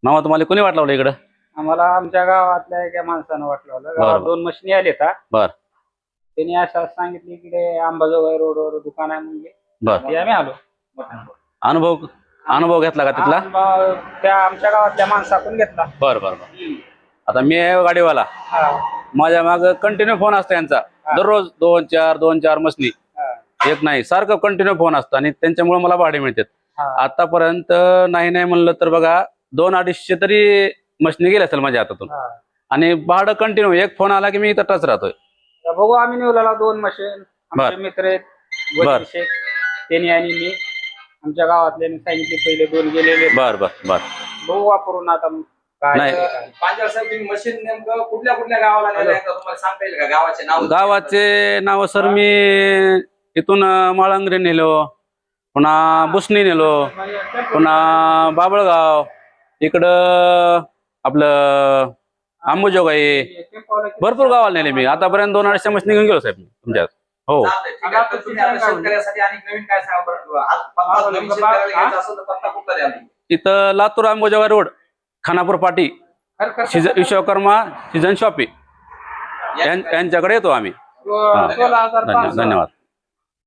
मामा तुम्हाला कोणी वाट लावलं इकडं? आम्हाला आमच्या गावातल्या एका माणसानं वाटलं गावात 2 मशिनी आले का बर. त्यांनी असं सांगितले की अंबाजोगाई रोडवर दुकान आहे म्हणजे बर. आम्ही आलो. अनुभव घेतला का तिथला? त्या आमच्या गावातल्या माणसाकडून घेतला. बर बर बर. आता मी आहे गाडीवाला, माझ्या माग कंटिन्यू फोन असतो यांचा, दररोज 2-4 मसनी, एक नाही सारखं कंटिन्यू फोन असतो आणि त्यांच्यामुळे मला भाडे मिळतात. आतापर्यंत नाही म्हणलं तर बघा 200-250 तरी मशनी गेल्या असेल माझ्या हातातून आणि भाडं कंटिन्यू. एक फोन आला की मी इथं टच राहतोय. बघू आम्ही निवलाला 2 मशीन आमचे मित्र आहेत त्यांनी आणि मी आमच्या गावातले सांगितले पहिले 2 गेलेले. बर बर बर. बघू वापरून आता नाही पांचाळ साहेब तुम्ही मशीन नेमकं कुठल्या कुठल्या गावाला नेलं तुम्हाला सांगता येईल का? गावाचे नाव? गावाचे नाव सर मी इथून माळंगरी नेलो, पुन्हा बुसणी नेलो, पुन्हा बाबळगाव, इकडं आपलं अंबाजोगाई, भरपूर गावाला नेले मी आतापर्यंत. 200-250 मशीन घेऊन गेलो साहेब तुमच्यात. हो शेतकऱ्यासाठी आणि नवीन काय सांगा? इथं लातूर अंबाजोगाई रोड, खानापूर पाटी, विश्वकर्मा सीझन शॉपी यांच्याकडे येतो आम्ही. धन्यवाद.